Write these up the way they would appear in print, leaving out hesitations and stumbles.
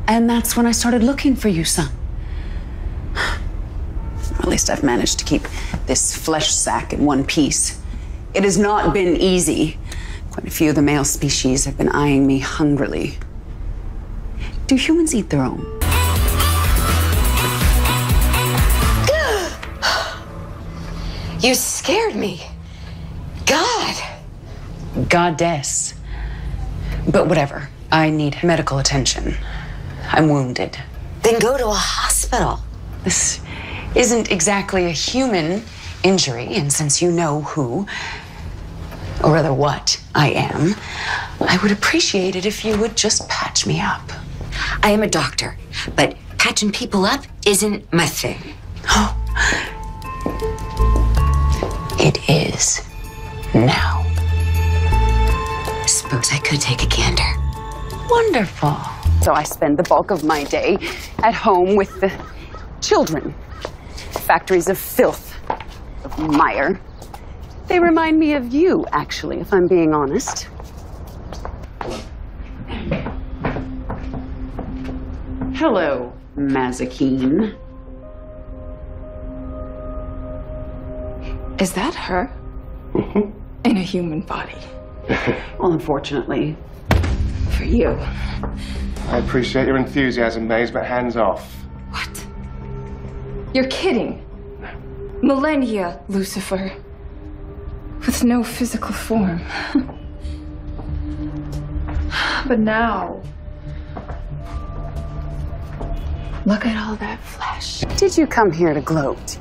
And that's when I started looking for you, son. Or at least I've managed to keep this flesh sack in one piece. It has not been easy. Quite a few of the male species have been eyeing me hungrily. Do humans eat their own? You scared me. God. Goddess. But whatever. I need medical attention. I'm wounded. Then go to a hospital. This isn't exactly a human injury, and since you know who, or rather what, I am, I would appreciate it if you would just patch me up. I am a doctor, but patching people up isn't my thing. Oh. It is now. Suppose I could take a gander. Wonderful. So I spend the bulk of my day at home with the children. Factories of filth, of mire. They remind me of you, actually, if I'm being honest. Hello, Mazikeen. Is that her? Mm-hmm. In a human body? Well, unfortunately. For you. I appreciate your enthusiasm, Maze, but hands off. What? You're kidding. Millennia, Lucifer. With no physical form. But now... look at all that flesh. Did you come here to gloat?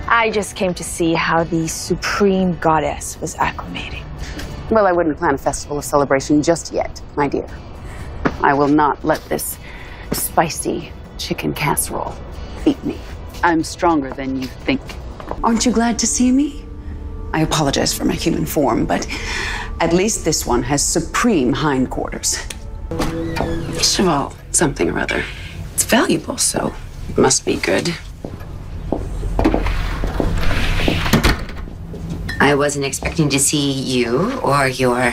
I just came to see how the supreme goddess was acclimating. Well, I wouldn't plan a festival of celebration just yet, my dear. I will not let this spicy chicken casserole beat me. I'm stronger than you think. Aren't you glad to see me? I apologize for my human form, but at least this one has supreme hindquarters. First of all, something or other. It's valuable, so it must be good. I wasn't expecting to see you or your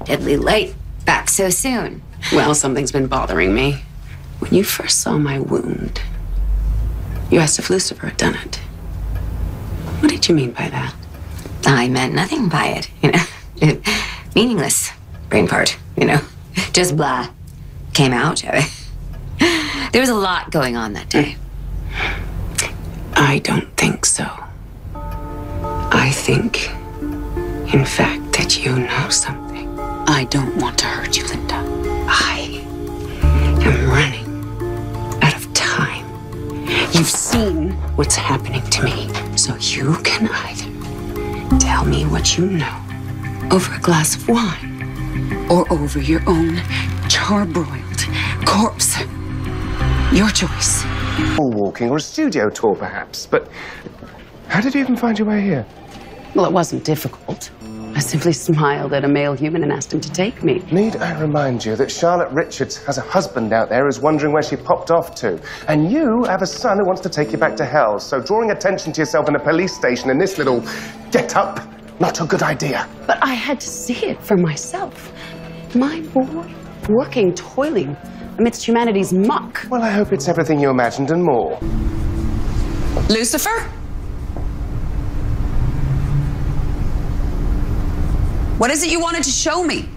deadly light back so soon. Well, something's been bothering me. When you first saw my wound, you asked if Lucifer had done it. What did you mean by that? I meant nothing by it, meaningless brain part, just blah. Came out. There was a lot going on that day. I don't think so. I think, in fact, that you know something. I don't want to hurt you, Linda. I am running out of time. You've seen what's happening to me, so you can either tell me what you know over a glass of wine or over your own charbroiled corpse. Your choice. Or walking, or a studio tour, perhaps. But how did you even find your way here? Well, it wasn't difficult. I simply smiled at a male human and asked him to take me. Need I remind you that Charlotte Richards has a husband out there who's wondering where she popped off to? And you have a son who wants to take you back to hell. So drawing attention to yourself in a police station in this little get-up, not a good idea. But I had to see it for myself. My boy, working, toiling amidst humanity's muck. Well, I hope it's everything you imagined and more. Lucifer? What is it you wanted to show me?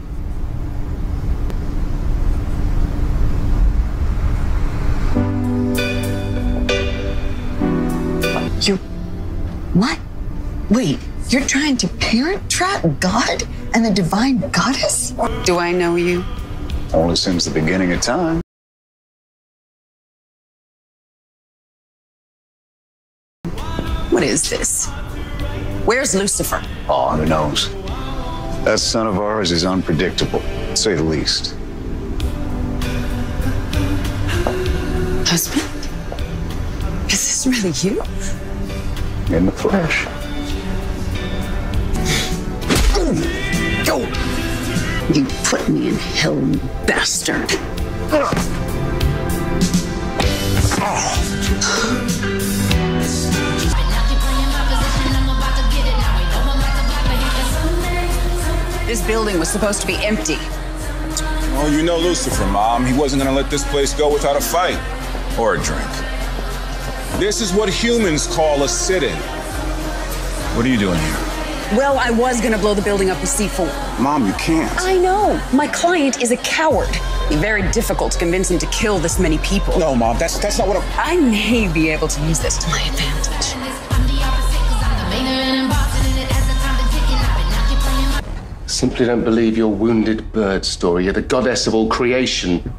You... what? Wait, you're trying to parent trap God and the divine goddess? Do I know you? Only since the beginning of time. What is this? Where's Lucifer? Oh, who knows? That son of ours is unpredictable, to say the least. Husband? Is this really you? In the flesh. Go! You put me in hell, you bastard. This building was supposed to be empty. Oh, you know Lucifer, Mom. He wasn't gonna let this place go without a fight or a drink. This is what humans call a sit-in. What are you doing here? Well, I was gonna blow the building up with C4. Mom, you can't. I know. My client is a coward. It'd be very difficult to convince him to kill this many people. No, Mom, that's not what I may be able to use this to my advantage. Simply don't believe your wounded bird story. You're the goddess of all creation.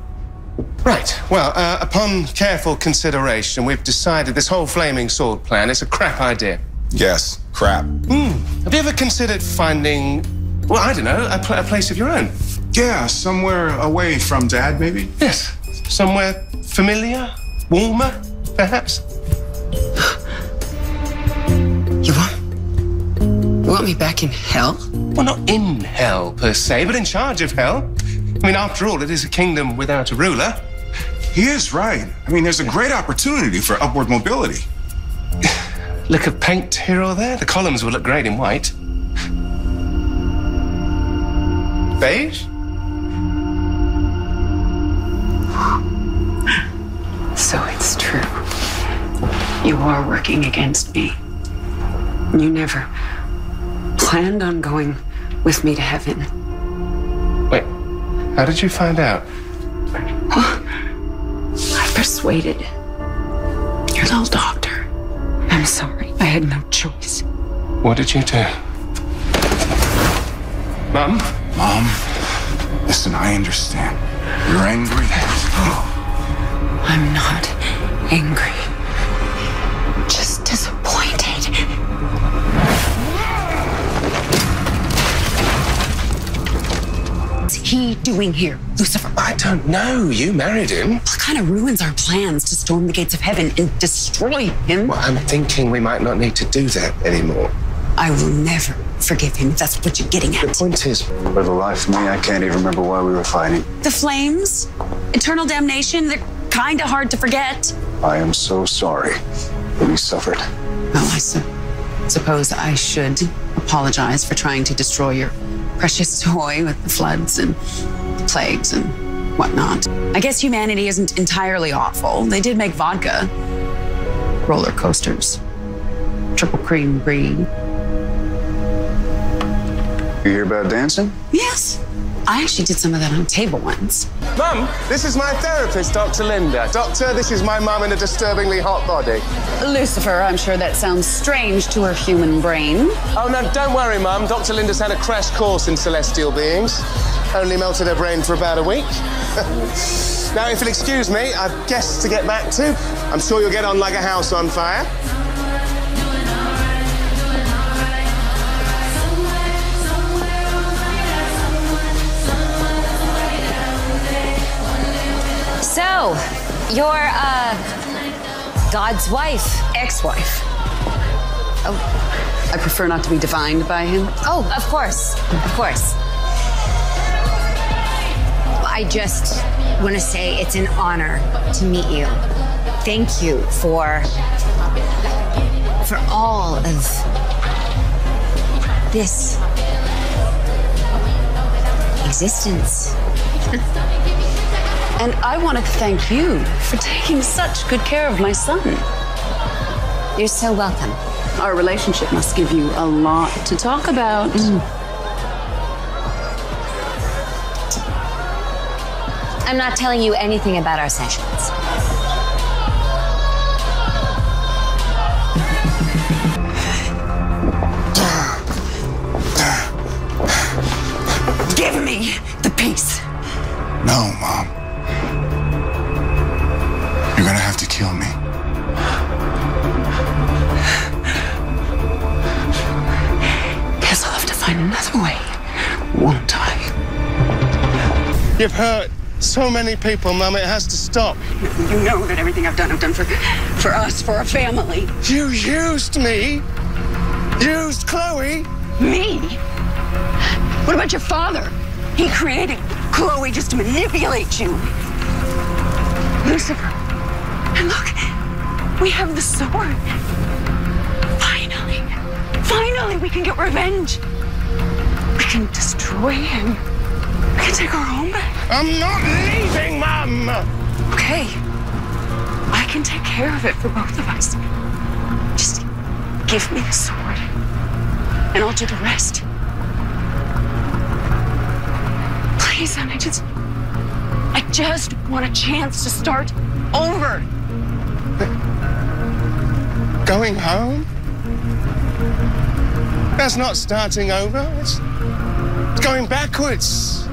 Right. Well, upon careful consideration, we've decided this whole flaming sword plan is a crap idea. Yes, crap. Have you ever considered finding, well, I don't know, a place of your own? Yeah, somewhere away from Dad, maybe? Yes. Somewhere familiar, warmer, perhaps? You want me back in hell? Well, not in hell, per se, but in charge of hell. I mean, after all, it is a kingdom without a ruler. He is right. I mean, there's a great opportunity for upward mobility. Lick of paint here or there. The columns will look great in white. Beige? So it's true. You are working against me. You never planned on going with me to heaven. Wait, how did you find out? I persuaded your little doctor. I'm sorry. I had no choice. What did you do? Mom? Mom, listen, I understand. You're angry. I'm not angry. Just disappointed. What's he doing here, Lucifer? I don't know. You married him. What kind of ruins our plans to storm the gates of heaven and destroy him? Well, I'm thinking we might not need to do that anymore. I will never forgive him if that's what you're getting The at. point is, For the life of me, I can't even remember why we were fighting. The flames, eternal damnation, they're kind of hard to forget. I am so sorry that we suffered. Well, I suppose I should apologize for trying to destroy your precious toy with the floods and the plagues and whatnot. I guess humanity isn't entirely awful. They did make vodka, roller coasters, triple cream brie. You hear about dancing? Yes, I actually did some of that on a table once. Mum, this is my therapist, Dr. Linda. Doctor, this is my mum in a disturbingly hot body. Lucifer, I'm sure that sounds strange to her human brain. Oh, no, don't worry, Mum. Dr. Linda's had a crash course in celestial beings. Only melted her brain for about a week. Now, if you'll excuse me, I've guests to get back to. I'm sure you'll get on like a house on fire. So, you're, God's wife. Ex-wife. Oh, I prefer not to be defined by him. Oh, of course. Of course. I just want to say it's an honor to meet you. Thank you for all of this existence. And I want to thank you for taking such good care of my son. You're so welcome. Our relationship must give you a lot to talk about. I'm not telling you anything about our sessions. Give me the peace. No, Mom. You're gonna have to kill me. Guess I'll have to find another way, won't I? You've hurt so many people, Mum. It has to stop. You know that everything I've done for us, for our family. You used me. Used Chloe. Me? What about your father? He created Chloe just to manipulate you. Lucifer. And look, we have the sword. Finally, we can get revenge. We can destroy him. I can take her home. I'm not leaving, Mum! Okay. I can take care of it for both of us. Just give me the sword, and I'll do the rest. Please, and I just want a chance to start over. Going home? That's not starting over. It's going backwards.